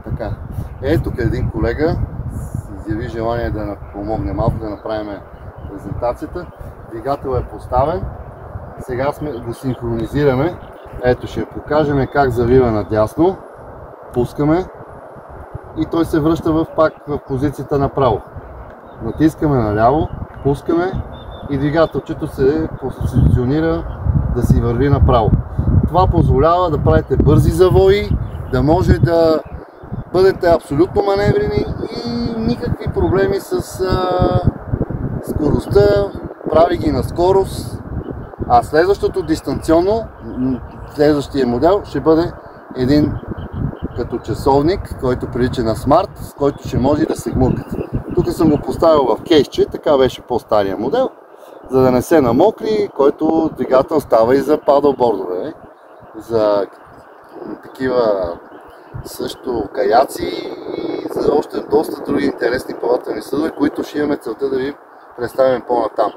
Така. Ето тук един колега изяви желание да помогне малко да направим презентацията. Двигател е поставен. Сега го синхронизираме. Ето ще покажем как завива надясно. Пускаме и той се връща пак в позицията направо. Натискаме наляво, пускаме и двигателчето се позиционира да си върви направо. Това позволява да правите бързи завои, да може да бъдете абсолютно маневрени и никакви проблеми с скоростта, прави ги на скорост. А следващото дистанционно, следващия модел ще бъде един като часовник, който прилича на смарт, с който ще може да се гмуркате. Тук съм го поставил в кейсче, така беше по-стария модел, за да не се намокри, който двигател става и за падълбордове, за такива също каяци и за още доста други интересни плавателни съдове, които ще имаме целта да ви представим по-натам.